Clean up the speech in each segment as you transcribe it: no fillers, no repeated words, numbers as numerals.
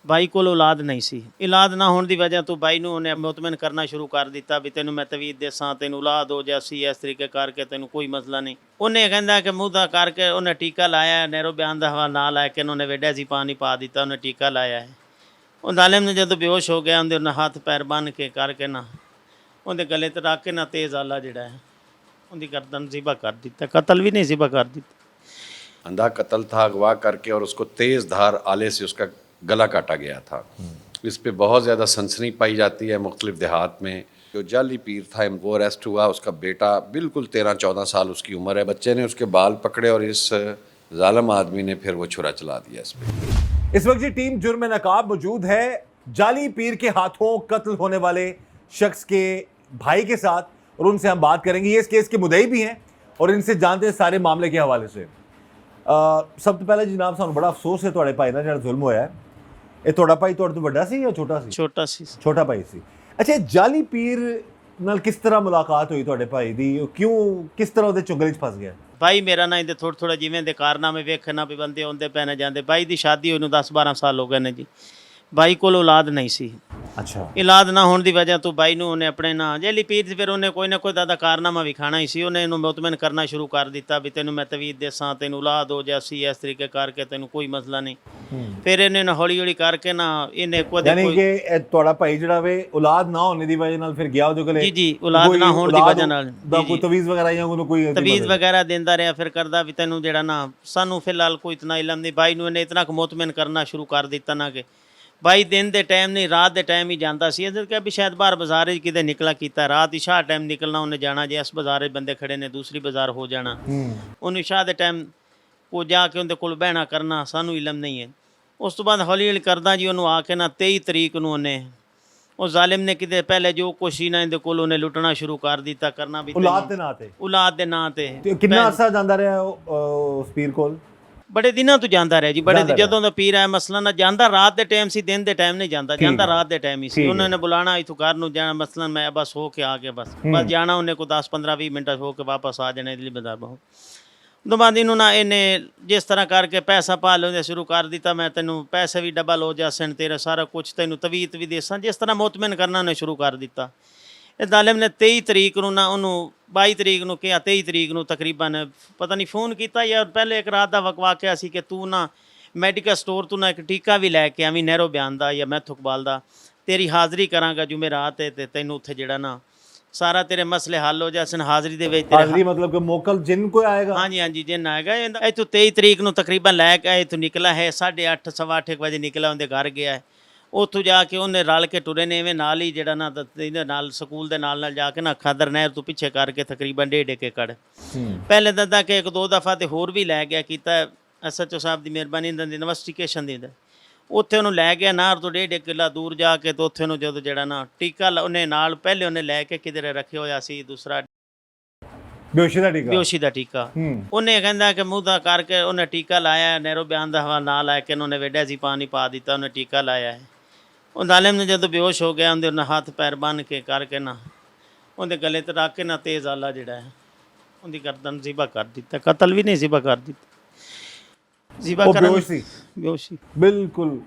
ਬਾਈ ਕੋਲ ਔਲਾਦ ਨਹੀਂ ਸੀ। ਔਲਾਦ ਨਾ ਹੋਣ ਦੀ ਵਜ੍ਹਾ ਤੋਂ ਬਾਈ ਨੂੰ ਉਹਨੇ ਮੁਤਮਿਨ ਕਰਨਾ ਸ਼ੁਰੂ ਕਰ ਦਿੱਤਾ ਵੀ ਤੈਨੂੰ ਮੈਂ ਤਵੀਤ ਦੇਸਾਂ, ਤੈਨੂੰ ਔਲਾਦ ਹੋ ਜਾਸੀ, ਇਸ ਤਰੀਕੇ ਕਰਕੇ ਤੈਨੂੰ ਕੋਈ ਮਸਲਾ ਨਹੀਂ। ਉਹਨੇ ਕਹਿੰਦਾ ਕਿ ਮੂੰਹ ਦਾ ਕਰਕੇ ਉਹਨੇ ਟੀਕਾ ਲਾਇਆ, ਨਹਿਰੋ ਬਿਆਨ ਦਾ ਹਵਾਲਾ ਨਾ ਲੈ ਕੇ ਉਹਨੇ ਵੇਡਾ ਸੀ ਪਾਣੀ ਪਾ ਦਿੱਤਾ, ਉਹਨੇ ਟੀਕਾ ਲਾਇਆ ਹੈ। ਉਹ ਜ਼ਾਲਿਮ ਨੇ ਜਦੋਂ ਬੇਹੋਸ਼ ਹੋ ਗਿਆ, ਉਹਦੇ ਹੱਥ ਪੈਰ ਬੰਨ੍ਹ ਕੇ ਕਰਕੇ ਨਾ ਉਹਦੇ ਗਲੇ ਤੇ ਰੱਖ ਕੇ ਨਾ ਤੇਜ਼ ਆਲਾ ਜਿਹੜਾ ਹੈ ਉਹਦੀ ਗਰਦਨ ज़िबा कर ਦਿੱਤਾ। कत्ल भी नहीं ज़िबा कर ਦਿੱਤਾ। अंधा कत्ल था, अगवा करके और उसको तेज़ धार आले से उसका गला काटा गया था। इस पे बहुत ज़्यादा सनसनी पाई जाती है मुख्तलिफ देहात में। जो जाली पीर था वो अरेस्ट हुआ, उसका बेटा बिल्कुल 13-14 साल उसकी उम्र है। बच्चे ने उसके बाल पकड़े और इस जालिम आदमी ने फिर वो छुरा चला दिया इस पर। इस वक्त ये टीम जुर्म नकाब मौजूद है जाली पीर के हाथों कत्ल होने वाले शख्स के भाई के साथ, और उनसे हम बात करेंगे। ये इस केस के मुद्दई भी हैं और इनसे जानते हैं सारे मामले के हवाले से। सब तो पहले जनाब सानू बड़ा अफसोस है तुहाडे भाई नाल जिहड़ा जुल्म होया है। ਇਹ ਤੁਹਾਡਾ ਭਾਈ ਤੁਹਾਡੇ ਤੋਂ ਵੱਡਾ ਸੀ ਜਾਂ ਛੋਟਾ ਸੀ? ਛੋਟਾ ਸੀ। ਛੋਟਾ ਭਾਈ ਸੀ। ਅੱਛਾ, ਜਾਲੀ ਪੀਰ ਨਾਲ ਕਿਸ ਤਰ੍ਹਾਂ ਮੁਲਾਕਾਤ ਹੋਈ ਤੁਹਾਡੇ ਭਾਈ ਦੀ? ਕਿਉਂ ਕਿਸ ਤਰ੍ਹਾਂ ਉਹਦੇ ਚੁੰਗਲ 'ਚ ਫਸ ਗਿਆ? ਭਾਈ ਮੇਰਾ ਨਾ ਇਹਦੇ ਥੋੜ੍ਹਾ ਜਿਵੇਂ ਦੇ ਕਾਰਨਾਮੇ ਵੇਖਣਾ ਵੀ ਬੰਦੇ ਆਉਂਦੇ ਪੈ ਨੇ ਜਾਂਦੇ। ਭਾਈ ਦੀ ਸ਼ਾਦੀ ਹੋਈ ਨੂੰ 10-12 ਸਾਲ ਹੋ ਗਏ ਨੇ ਜੀ। ਭਾਈ ਕੋਲ ਔਲਾਦ ਨਹੀਂ ਸੀ। ਅੱਛਾ। ਔਲਾਦ ਨਾ ਹੋਣ ਦੀ ਵਜ੍ਹਾ ਤੋਂ ਭਾਈ ਨੂੰ ਉਹਨੇ ਆਪਣੇ ਨਾਂ ਜਾਲੀ ਪੀਰ ਫਿਰ ਉਹਨੇ ਕੋਈ ਨਾ ਕੋਈ ਦਾਦਾ ਕਾਰਨਾਮਾ ਵਿਖਾਣਾ ਹੀ ਸੀ। ਉਹਨੇ ਇਹਨੂੰ ਮੁਤਮਿਨ ਕਰਨਾ ਸ਼ੁਰੂ ਕਰ ਦਿੱਤਾ ਵੀ ਤੈਨੂੰ ਮੈਂ ਤਵੀਤ ਦੇਸਾਂ, ਤੈਨੂੰ ਔਲਾਦ ਹੋ ਜਾਸੀ, ਇਸ ਤਰੀਕੇ ਕਰਕੇ ਤੈਨੂੰ ਕੋਈ ਮਸਲਾ ਨਹੀਂ। ਫਿਰ ਇਹਨੇ ਨਾ ਹੌਲੀ ਹੌਲੀ ਕਰਕੇ ਨਾ ਇਹਨੇ ਯਾਨੀ ਕਿ ਇਹ ਤੁਹਾਡਾ ਭਾਈ ਜਿਹੜਾ ਵੇ ਔਲਾਦ ਨਾ ਹੋਣੇ ਦੀ ਵਜ੍ਹਾ ਨਾਲ ਫਿਰ ਗਿਆ ਉਹਦੇ ਕੋਲੇ? ਜੀ ਜੀ, ਔਲਾਦ ਨਾ ਹੋਣ ਦੀ ਵਜ੍ਹਾ ਨਾਲ ਕੋਈ ਤਵੀਜ਼ ਵਗੈਰਾ ਜਾਂ ਉਹਨੂੰ ਕੋਈ ਤਵੀਜ਼ ਵਗੈਰਾ ਦਿੰਦਾ ਰਿਹਾ। ਫਿਰ ਕਰਦਾ ਵੀ ਤੈਨੂੰ ਜਿਹੜਾ ਨਾ ਸਾਨੂੰ ਫਿਲਹਾਲ ਕੋਈ ਇਤਨਾ ਇਲਮ ਨਹੀਂ। ਭਾਈ ਨੂੰ ਇਹਨੇ ਇਤਨਾ ਕੁ ਮੁਤਮਿਨ ਕਰਨਾ ਸ਼ੁਰੂ ਕਰ ਦਿੱਤਾ ਨਾ ਕਿ भाई दिन के टाइम नहीं रात के टाइम ही जाता सी। इधर क्या भी शायद बाहर बाजार किते निकला किया, रात ही शाह टाइम निकलना उन्हें जाना, जे इस बाजार बंदे खड़े ने दूसरी बाजार हो जाना, उन्हें शाह के टाइम को जाके उनके कोल बहना करना सानू इलम नहीं है। उस तो बाद हौली हौली करदा जी उन्होंने आके ना 23 तरीक नूं उन्हें उस जालिम ने किते पहले जो कुछ ही ना इहदे कोल उन्हें लुटना शुरू कर दिता करना भी औलाद दे नां ते। औलाद दे नां ते कितना अरसा जांदा रहा उस पीर कोल? बड़े दिनों तो जाता रहा जी। बड़े जदों का पीर आया मसला ना जाता रात के टाइम से, दिन के टाइम नहीं जाता, जाता रात के टाइम ही सी। उन्होंने बुलाना इतों घर नूं जाना, मसलन मैं बस हो के आ गया, बस जाना उन्हें को 10-15-20 मिनट हो के वापस आ जाने लिए बता बहुत। तो बाद इन्होंने इन्हें जिस तरह करके पैसा पा लेंदे शुरू कर दिता, मैं तेनों पैसे भी डबल हो जासन, तेरा सारा कुछ तेनों तवीत भी देसां, जिस तरह मुतमिन करना उन्हें शुरू कर दिता। ਇਹ ਜ਼ਾਲਿਮ ਨੇ 23 ਤਰੀਕ ਨੂੰ ਨਾ ਉਹਨੂੰ 22 ਤਰੀਕ ਨੂੰ ਕਿਹਾ, 23 ਤਰੀਕ ਨੂੰ ਤਕਰੀਬਨ ਪਤਾ ਨਹੀਂ ਫੋਨ ਕੀਤਾ ਜਾਂ ਪਹਿਲੇ ਇੱਕ ਰਾਤ ਦਾ ਵਾਕਿਆ ਸੀ ਕਿ ਤੂੰ ਨਾ ਮੈਡੀਕਲ ਸਟੋਰ ਤੋਂ ਨਾ ਇੱਕ ਟੀਕਾ ਵੀ ਲੈ ਕੇ ਆਵੀਂ ਨਹਿਰੋ ਬਿਆਨ ਦਾ ਜਾਂ ਮੈਥੋਕਬਾਲ ਦਾ, ਤੇਰੀ ਹਾਜ਼ਰੀ ਕਰਾਂਗਾ ਜੁਮੇਰਾਤ ਤੇ ਤੈਨੂੰ ਉੱਥੇ ਜਿਹੜਾ ਨਾ ਸਾਰਾ ਤੇਰੇ ਮਸਲੇ ਹੱਲ ਹੋ ਜਾਸਨ। ਹਾਜ਼ਰੀ ਦੇ ਵਿੱਚ ਹਾਜ਼ਰੀ ਮਤਲਬ ਕਿ ਮੋਕਲ ਜਿੰਨ ਕੋਈ ਆਏਗਾ? ਹਾਂਜੀ ਹਾਂਜੀ, ਜਿੰਨ ਆਏਗਾ। ਇੱਥੋਂ 23 ਤਰੀਕ ਨੂੰ ਤਕਰੀਬਨ ਲੈ ਕੇ ਇੱਥੋਂ ਨਿਕਲਾ ਹੈ 8:30 8:15 ਵਜੇ ਨਿਕਲਾ, ਉਹਦੇ ਘਰ ਗਿਆ ਹੈ। ਉੱਥੋਂ ਜਾ ਕੇ ਉਹਨੇ ਰਲ ਕੇ ਟੁਰੇ ਨੇ ਇਵੇਂ ਨਾਲ ਹੀ ਜਿਹੜਾ ਨਾ ਇਹਦੇ ਨਾਲ ਸਕੂਲ ਦੇ ਨਾਲ ਜਾ ਕੇ ਨਾ ਖਾਦਰ ਨਹਿਰ ਤੋਂ ਪਿੱਛੇ ਕਰਕੇ ਤਕਰੀਬਨ 1.5 ਏਕੜ ਪਹਿਲੇ ਦੱਦਾ ਕਿ 1-2 ਦਫਾ ਤੇ ਹੋਰ ਵੀ ਲੈ ਗਿਆ ਕੀਤਾ SHO ਸਾਹਿਬ ਦੀ ਮਿਹਰਬਾਨੀ ਨਾਲ ਇਨਵੈਸਟੀਗੇਸ਼ਨ ਦੀ। ਉੱਥੇ ਉਹਨੂੰ ਲੈ ਗਿਆ ਨਾਰ ਤੋਂ 1.5 ਕਿੱਲਾ ਦੂਰ ਜਾ ਕੇ, ਤੇ ਉੱਥੇ ਨੂੰ ਜਦੋਂ ਜਿਹੜਾ ਨਾ ਟੀਕਾ ਉਹਨੇ ਨਾਲ ਪਹਿਲੇ ਉਹਨੇ ਲੈ ਕੇ ਕਿਧਰੇ ਰੱਖਿਆ ਹੋਇਆ ਸੀ ਦੂਸਰਾ ਬੇਹੋਸ਼ੀ ਦਾ ਟੀਕਾ। ਉਹਨੇ ਕਹਿੰਦਾ ਕਿ ਮੂੰਹ ਦਾ ਕਰਕੇ ਉਹਨੇ ਟੀਕਾ ਲਾਇਆ, ਨਹਿਰੋ ਬਿਆਨ ਦਾ ਹਵਾਲਾ ਨਾ ਲੈ ਕੇ ਉਹਨੇ ਵੇਡਾ ਸੀ ਪਾਣੀ ਪਾ ਦਿੱਤਾ, ਉਹਨੇ ਟੀਕਾ ਲਾਇਆ ਹੈ। ਉਹ ਜ਼ਾਲਿਮ ਨੇ ਜਦੋਂ ਬੇਹੋਸ਼ ਹੋ ਗਿਆ ਉਹਦੇ ਹੱਥ ਪੈਰ ਬੰਨ੍ਹ ਕੇ ਕਰਕੇ ਨਾ ਉਹਦੇ ਗਲੇ ਤੇ ਰੱਖ ਕੇ ਨਾ ਤੇਜ਼ ਆਲਾ ਜਿਹੜਾ ਹੈ ਉਹਦੀ ਗਰਦਨ ज़िबा ਕਰ ਦਿੱਤਾ। ਕਤਲ ਵੀ ਨਹੀਂ ज़िबा ਕਰ ਦਿੱਤਾ। ज़िबा ਕਰਨ ਬੇਹੋਸ਼ ਬਿਲਕੁਲ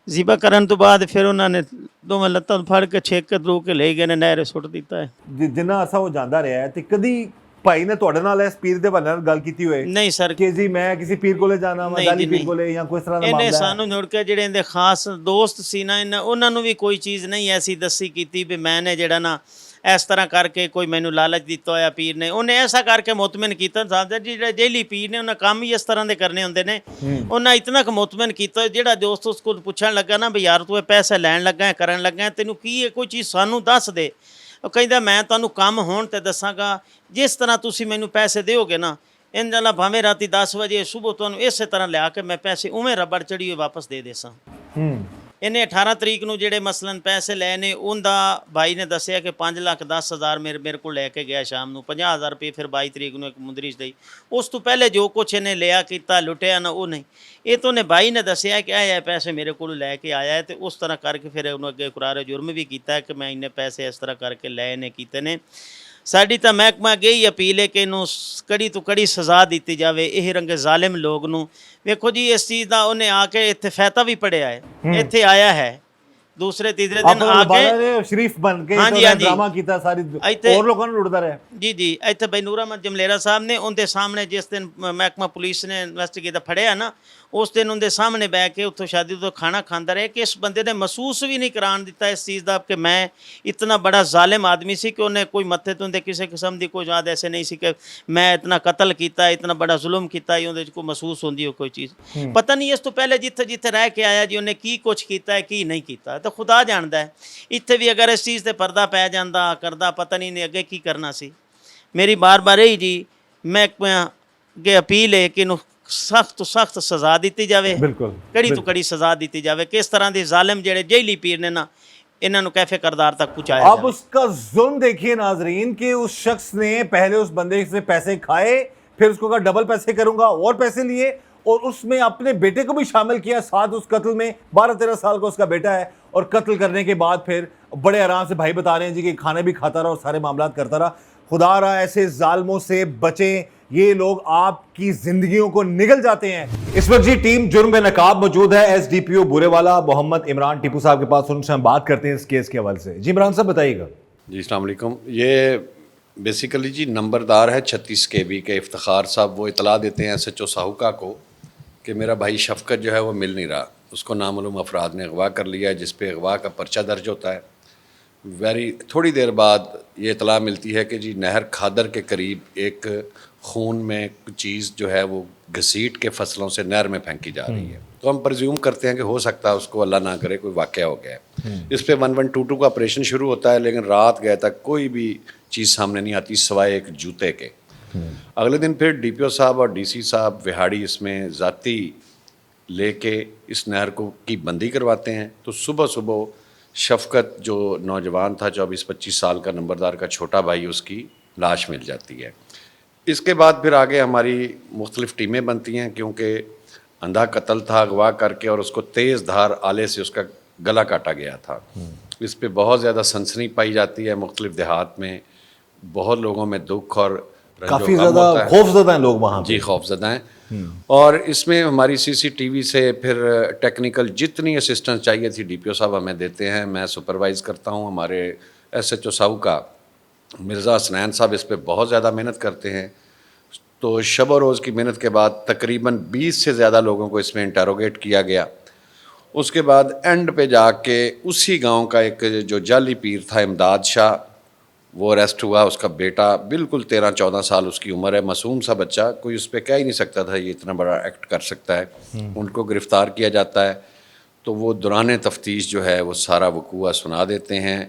ज़िबा ਕਰਨ ਤੋਂ ਬਾਅਦ ਫਿਰ ਉਹਨਾਂ ਨੇ ਦੋਵੇਂ ਲੱਤਾਂ ਫੜ ਕੇ ਛੇਕ ਕੇ ਦਰੂ ਕੇ ਲੈ ਗਏ ਨੇ, ਨਹਿਰੇ ਸੁੱਟ ਦਿੱਤਾ ਹੈ। ਜਿੰਨਾ ਅਸਾ ਉਹ ਜਾਂਦਾ ਰਿਹਾ ਤੇ ਕਦੀ ਭਾਈ ਨੇ ਤੁਹਾਡੇ ਨਾਲ ਇਸ ਪੀਰ ਦੇ ਬਾਰੇ ਨਾਲ ਗੱਲ ਕੀਤੀ ਹੋਏ? ਨਹੀਂ ਸਰ। ਕਿ ਜੀ ਮੈਂ ਕਿਸੇ ਪੀਰ ਕੋਲੇ ਜਾਣਾ ਵਾ, ਜਾਲੀ ਪੀਰ ਕੋਲੇ ਜਾਂ ਕੋਈ ਤਰ੍ਹਾਂ ਦਾ ਮਾਮਲਾ? ਇਹਨੇ ਸਾਨੂੰ ਜੁੜ ਕੇ ਜਿਹੜੇ ਇਹਦੇ ਖਾਸ ਦੋਸਤ ਸੀ ਨਾ ਉਹਨਾਂ ਨੂੰ ਵੀ ਕੋਈ ਚੀਜ਼ ਨਹੀਂ ਐਸੀ ਦੱਸੀ ਕੀਤੀ ਵੀ ਮੈਂ ਨੇ ਜਿਹੜਾ ਨਾ ਇਸ ਤਰ੍ਹਾਂ ਕਰਕੇ ਕੋਈ ਮੈਨੂੰ ਲਾਲਚ ਦਿੱਤਾ ਹੋਇਆ ਪੀਰ ਨੇ। ਉਹਨੇ ਐਸਾ ਕਰਕੇ ਮੁਤਮਿਨ ਕੀਤਾ ਸਾਹਿਬ ਜੀ, ਜਿਹੜਾ ਜੇਲੀ ਪੀਰ ਨੇ ਉਹਨਾਂ ਕੰਮ ਹੀ ਇਸ ਤਰ੍ਹਾਂ ਦੇ ਕਰਨੇ ਹੁੰਦੇ ਨੇ। ਉਹਨਾਂ ਇਤਨਾ ਕੁ ਮੁਤਮਿਨ ਕੀਤਾ, ਜਿਹੜਾ ਦੋਸਤ ਉਸ ਕੋਲ ਪੁੱਛਣ ਲੱਗਾ ਨਾ ਵੀ ਯਾਰ ਤੂੰ ਇਹ ਪੈਸੇ ਲੈਣ ਲੱਗਾ ਕਰਨ ਲੱਗਾ ਤੈਨੂੰ ਕੀ ਹੈ, ਕੋਈ ਚੀਜ਼ ਸਾਨੂੰ ਦੱਸ ਦੇ। ਉਹ ਕਹਿੰਦਾ ਮੈਂ ਤੁਹਾਨੂੰ ਕੰਮ ਹੋਣ ਤੇ ਦੱਸਾਂਗਾ, ਜਿਸ ਤਰ੍ਹਾਂ ਤੁਸੀਂ ਮੈਨੂੰ ਪੈਸੇ ਦਿਓਗੇ ਨਾ ਇੰਜ ਅੱਲਾ ਭਾਵੇਂ ਰਾਤੀ 10 ਵਜੇ ਸਵੇਰ ਤੁਹਾਨੂੰ ਇਸੇ ਤਰ੍ਹਾਂ ਲਿਆ ਕੇ ਮੈਂ ਪੈਸੇ ਉਵੇਂ ਰਬੜ ਚੜੀ ਹੋਏ ਵਾਪਸ ਦੇ ਦੇਸਾਂ। ਇਹਨੇ 18 ਤਰੀਕ ਨੂੰ ਜਿਹੜੇ ਮਸਲਨ ਪੈਸੇ ਲਏ ਨੇ ਉਹਦਾ ਭਾਈ ਨੇ ਦੱਸਿਆ ਕਿ 5,10,000 ਮੇਰੇ ਕੋਲ ਲੈ ਕੇ ਗਿਆ ਸ਼ਾਮ ਨੂੰ, 50,000 ਰੁਪਏ ਫਿਰ 22 ਤਰੀਕ ਨੂੰ ਇੱਕ ਮੁੰਦਰੀ 'ਚ ਦਈ। ਉਸ ਤੋਂ ਪਹਿਲੇ ਜੋ ਕੁਛ ਇਹਨੇ ਲਿਆ ਕੀਤਾ ਲੁੱਟਿਆ ਨਾ ਉਹ ਨਹੀਂ। ਇਹ ਤੋਂ ਨੇ ਭਾਈ ਨੇ ਦੱਸਿਆ ਕਿ ਇਹ ਪੈਸੇ ਮੇਰੇ ਕੋਲ ਲੈ ਕੇ ਆਇਆ ਹੈ, ਤੇ ਉਸ ਤਰ੍ਹਾਂ ਕਰਕੇ ਫਿਰ ਉਹਨੂੰ ਅੱਗੇ ਇਕਰਾਰ ਜੁਰਮ ਵੀ ਕੀਤਾ ਕਿ ਮੈਂ ਇੰਨੇ ਪੈਸੇ ਇਸ ਤਰ੍ਹਾਂ ਕਰਕੇ ਲਏ ਨੇ ਕੀਤੇ ਨੇ। ਸਾਡੀ ਤਾਂ ਮਹਿਕਮਾ ਅੱਗੇ ਹੀ ਅਪੀਲ ਹੈ ਕਿ ਇਹਨੂੰ ਕੜੀ ਤੋਂ ਕੜੀ ਸਜ਼ਾ ਦਿੱਤੀ ਜਾਵੇ ਇਹ ਰੰਗੇ ਜ਼ਾਲਿਮ ਲੋਕ ਨੂੰ। ਵੇਖੋ ਜੀ ਇਸ ਚੀਜ਼ ਦਾ ਉਹਨੇ ਆ ਕੇ ਇੱਥੇ ਫੈਤਾ ਵੀ ਪੜਿਆ ਹੈ, ਇੱਥੇ ਆਇਆ ਹੈ ਦੂਸਰੇ ਤੀਸਰੇ ਦਿਨ ਆ ਕੇ ਸ਼ਰੀਫ ਬਣ ਕੇ ਹਾਂਜੀ, ਹਾਂਜੀ। ਡਰਾਮਾ ਕੀਤਾ ਸਾਰੀ ਇੱਥੇ- ਹੋਰ ਲੋਕਾਂ ਨੂੰ ਲੁੱਟਦਾ ਰਿਹਾ। ਜੀ ਜੀ ਇੱਥੇ ਬਈ ਨੂਰ ਅਹਿਮਦ ਜਮਲੇਰਾ ਸਾਹਿਬ ਨੇ ਉਹਦੇ ਸਾਹਮਣੇ ਜਿਸ ਦਿਨ ਮਹਿਕਮਾ ਪੁਲਿਸ ਨੇ ਇਨਵੈਸਟੀਗੇਟਰ ਫੜਿਆ ਨਾ ਉਸ ਦਿਨ ਉਹਦੇ ਸਾਹਮਣੇ ਬਹਿ ਕੇ ਉੱਥੋਂ ਸ਼ਾਦੀ ਤੋਂ ਖਾਣਾ ਖਾਂਦਾ ਰਿਹਾ ਕਿ ਇਸ ਬੰਦੇ ਨੇ ਮਹਿਸੂਸ ਵੀ ਨਹੀਂ ਕਰਾਉਣ ਦਿੱਤਾ ਇਸ ਚੀਜ਼ ਦਾ ਕਿ ਮੈਂ ਇਤਨਾ ਬੜਾ ਜ਼ਾਲਿਮ ਆਦਮੀ ਸੀ ਕਿ ਉਹਨੇ ਕੋਈ ਮੱਥੇ ਤੋਂ ਕਿਸੇ ਕਿਸਮ ਦੀ ਕੋਈ ਯਾਦ ਐਸੇ ਨਹੀਂ ਸੀ ਕਿ ਮੈਂ ਇਤਨਾ ਕਤਲ ਕੀਤਾ ਇਤਨਾ ਬੜਾ ਜ਼ੁਲਮ ਕੀਤਾ ਹੀ ਉਹਦੇ 'ਚ ਕੋਈ ਮਹਿਸੂਸ ਹੁੰਦੀ ਹੋ ਕੋਈ ਚੀਜ਼ ਪਤਾ ਨਹੀਂ। ਇਸ ਤੋਂ ਪਹਿਲੇ ਜਿੱਥੇ ਜਿੱਥੇ ਰਹਿ ਕੇ ਆਇਆ ਜੀ ਉਹਨੇ ਕੀ ਕੁਛ ਕੀਤਾ ਹੈ ਕੀ ਨਹੀਂ ਕੀਤਾ ਤਾਂ ਖੁਦਾ ਜਾਣਦਾ ਹੈ। ਇੱਥੇ ਵੀ ਅਗਰ ਇਸ ਚੀਜ਼ ਤੇ ਪਰਦਾ ਪੈ ਜਾਂਦਾ ਕਰਦਾ ਪਤਾ ਨਹੀਂ ਅੱਗੇ ਕੀ ਕਰਨਾ ਸੀ। ਮੇਰੀ ਬਾਰ-ਬਾਰ ਇਹੀ ਜੀ ਮਹਿਕਮਾ ਅੱਗੇ ਅਪੀਲ ਹੈ ਕਿ ਇਹਨੂੰ ਸਖਤ ਤੋਂ ਸਖਤ ਸਜ਼ਾ ਦਿੱਤੀ ਜਾਵੇ, ਬਿਲਕੁਲ ਕੜੀ ਤੋਂ ਕੜੀ ਸਜ਼ਾ ਦਿੱਤੀ ਜਾਵੇ। ਕਿਸ ਤਰ੍ਹਾਂ ਦੇ ਜ਼ਾलिम ਜਿਹੜੇ ਜੇਲੀ ਪੀਰ ਨੇ ਨਾ इन्होंने कैफे करदार तक पहुंचाया। अब उसका जुल्म देखिए नाजरीन कि उस शख्स ने पहले उस बंदे से पैसे खाए, फिर उसको कहा डबल पैसे करूंगा और पैसे लिए, और उसमें अपने बेटे को भी शामिल किया साथ उस कत्ल में। 12-13 साल का उसका बेटा है और कत्ल करने के बाद फिर बड़े आराम से भाई बता रहे हैं जी कि खाने भी खाता रहा और सारे मामलात करता रहा। खुदा रहा ऐसे जालमों से बचें, ये लोग आपकी जिंदगियों को निगल जाते हैं। इस वक्त जी टीम जुर्म नकाब मौजूद है SDPO बुरेवाला मोहम्मद इमरान टीपू साहब के पास, उनसे हम बात करते हैं इस केस के हवाले से। जी इमरान साहब बताइएगा। जी अस्सलाम वालेकुम। ये बेसिकली जी नंबरदार है 36 KB के इफ्तिखार साहब, वो इतला देते हैं SHO साहुका को कि मेरा भाई शफकत जो है वो मिल नहीं रहा, उसको नामालूम अफराद ने अगवा कर लिया है जिस पे अगवा का पर्चा दर्ज होता है। थोड़ी देर बाद ये इतला मिलती है कि जी नहर खादर के करीब एक खून में चीज़ जो है वो घसीट के फसलों से नहर में फेंकी जा रही है। तो हम प्रज्यूम करते हैं कि हो सकता है उसको अल्लाह ना करे कोई वाक़या हो गया है। इस पे 1122 का ऑपरेशन शुरू होता है, लेकिन रात गए तक कोई भी चीज़ सामने नहीं आती सिवाय एक जूते के। अगले दिन फिर DPO साहब और DC साहब विहाड़ी इसमें ज़ाती लेके इस नहर को की बंदी करवाते हैं। तो सुबह सुबह शफकत जो नौजवान था 24-25 साल का नंबरदार का छोटा भाई, उसकी लाश मिल जाती है। इसके बाद फिर आगे हमारी मुख्तलिफ़ टीमें बनती हैं, क्योंकि अंधा कत्ल था अगवा करके और उसको तेज़ धार आले से उसका गला काटा गया था। इस पे बहुत ज़्यादा सनसनी पाई जाती है मुख्तलिफ़ देहात में, बहुत लोगों में दुख और काफ़ी ज़्यादा खौफज़दा हैं लोग वहाँ जी, खौफज़दा हैं। और इसमें हमारी CCTV से फिर टेक्निकल जितनी असिस्टेंस चाहिए थी DPO साहब हमें देते हैं, मैं सुपरवाइज़ करता हूँ। हमारे SHO साहू का मिर्ज़ा हसनैन साहब इस पे बहुत ज़्यादा मेहनत करते हैं। तो शब व रोज़ की मेहनत के बाद तकरीबन 20 से ज़्यादा लोगों को इसमें इंटरोगेट किया गया। उसके बाद एंड पे जाके उसी गांव का एक जो जाली पीर था इमदाद शाह, वो अरेस्ट हुआ। उसका बेटा बिल्कुल 13-14 साल उसकी उम्र है, मासूम सा बच्चा, कोई उस पर कह ही नहीं सकता था ये इतना बड़ा एक्ट कर सकता है। उनको गिरफ़्तार किया जाता है। तो वो दौरान तफ्तीश जो है वो सारा वकूआ सुना देते हैं।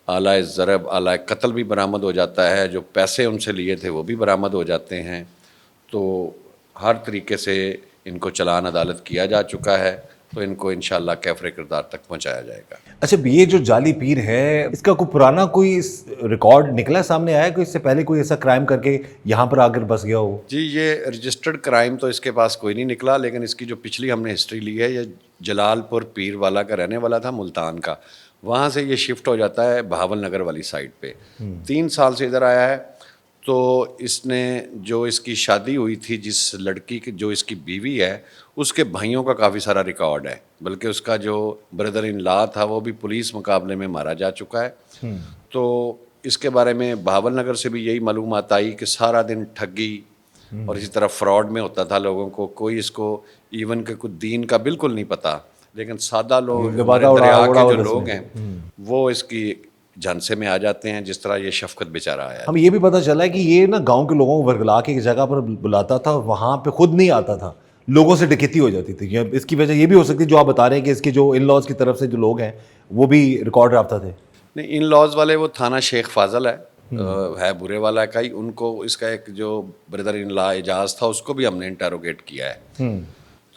आला ज़रब आला कत्ल भी बरामद हो जाता है, जो पैसे उनसे लिए थे वो भी बरामद हो जाते हैं। तो हर तरीके से इनको चलान अदालत किया जा चुका है, तो इनको इंशाल्लाह कैफरे किरदार तक पहुंचाया जाएगा। अच्छा, ये जो जाली पीर है इसका कोई पुराना कोई रिकॉर्ड निकला सामने आया, कोई इससे पहले कोई ऐसा क्राइम करके यहाँ पर आकर बस गया हो? जी, ये रजिस्टर्ड क्राइम तो इसके पास कोई नहीं निकला, लेकिन इसकी जो पिछली हमने हिस्ट्री ली है, ये जलालपुर पीर वाला का रहने वाला था, मुल्तान का। वहाँ से ये शिफ्ट हो जाता है बहावल नगर वाली साइड पे। 3 साल से इधर आया है। तो इसने जो इसकी शादी हुई थी जिस लड़की की जो इसकी बीवी है, उसके भाइयों का काफ़ी सारा रिकॉर्ड है, बल्कि उसका जो ब्रदर इन लॉ था वो भी पुलिस मुकाबले में मारा जा चुका है। तो इसके बारे में बहावल नगर से भी यही मालूमात आई कि सारा दिन ठगी और इसी तरह फ्रॉड में होता था लोगों को। कोई इसको इवन के कुछ दीन का बिल्कुल नहीं पता, लेकिन सादा लोग, दरिया के जो लोग हैं वो इसकी झांसे में आ जाते हैं, जिस तरह ये शफकत बेचारा आया। हमें ये भी पता चला है कि ये ना गांव के लोगों को वर्गला के एक जगह पर बुलाता था, वहाँ पे खुद नहीं आता था, लोगों से डकैती हो जाती थी। इसकी वजह ये भी हो सकती है जो आप बता रहे हैं कि इसके जो इन लॉज की तरफ से जो लोग हैं वो भी रिकॉर्ड रफ्ता थे। नहीं, इन लॉज वाले वो थाना शेख फाजल है बुरे वाला का ही। उनको इसका एक जो ब्रदर इन लॉ एजाज था उसको भी हमने इंटरोगेट किया है।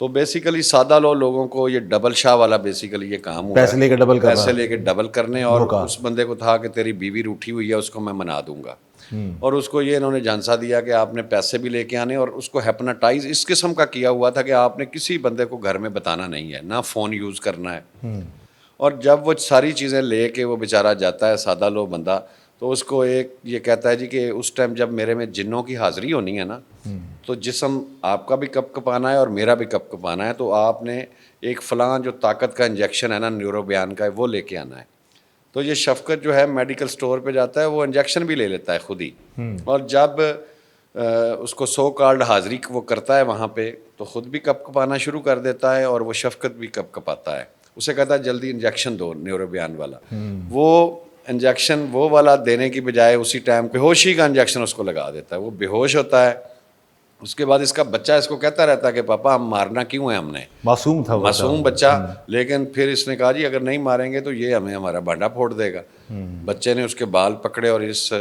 तो बेसिकली सादा लोगों को ये डबल शाह वाला बेसिकली ये काम हुआ, पैसे लेकर डबल करने, और उस बंदे को था कि तेरी बीवी रूठी हुई है उसको मैं मना दूंगा। और उसको ये इन्होंने झांसा दिया कि आपने पैसे भी लेके आने, और उसको हेप्नाटाइज इस किस्म का किया हुआ था कि आपने किसी बंदे को घर में बताना नहीं है, ना फ़ोन यूज़ करना है। और जब वो सारी चीज़ें ले के वो बेचारा जाता है सादा लो बंदा, تو اس کو ایک یہ کہتا ہے جی کہ اس ٹائم جب میرے میں جنوں کی حاضری ہونی ہے نا تو جسم آپ کا بھی کپ کپانا ہے اور میرا بھی کپ کپانا ہے, تو آپ نے ایک فلاں جو طاقت کا انجیکشن ہے نا نیورو بیان کا وہ لے کے آنا ہے. تو یہ شفقت جو ہے میڈیکل سٹور پہ جاتا ہے, وہ انجیکشن بھی لے لیتا ہے خود ہی, اور جب اس کو سو کالڈ حاضری وہ کرتا ہے وہاں پہ تو خود بھی کپ کپانا شروع کر دیتا ہے اور وہ شفقت بھی کپ کپاتا ہے. اسے کہتا ہے جلدی انجیکشن دو نیورو بیان والا. وہ انجیکشن وہ والا دینے کی بجائے اسی ٹائم بے ہوشی کا انجیکشن اس کو لگا دیتا ہے, وہ بے ہوش ہوتا ہے. اس کے بعد اس کا بچہ اس کو کہتا رہتا ہے کہ پاپا ہم مارنا کیوں ہے, ہم نے معصوم تھا وہ, معصوم بچہ, لیکن پھر اس نے کہا جی اگر نہیں ماریں گے تو یہ ہمیں ہمارا بانڈا پھوڑ دے گا. بچے نے اس کے بال پکڑے اور اس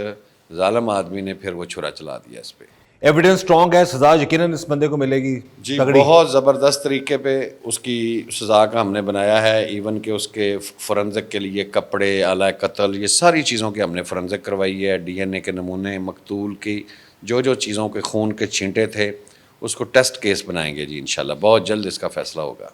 ظالم آدمی نے پھر وہ چھرا چلا دیا اس پہ. ایویڈنس اسٹرانگ ہے, سزا یقیناً اس بندے کو ملے گی جی تگڑی. بہت زبردست طریقے پہ اس کی سزا کا ہم نے بنایا ہے. ایون کہ اس کے فورنزک کے لیے کپڑے, آلہ قتل, یہ ساری چیزوں کی ہم نے فورنزک کروائی ہے. ڈی این اے کے نمونے, مقتول کی جو چیزوں کے خون کے چھینٹے تھے اس کو ٹیسٹ کیس بنائیں گے جی انشاءاللہ. بہت جلد اس کا فیصلہ ہوگا.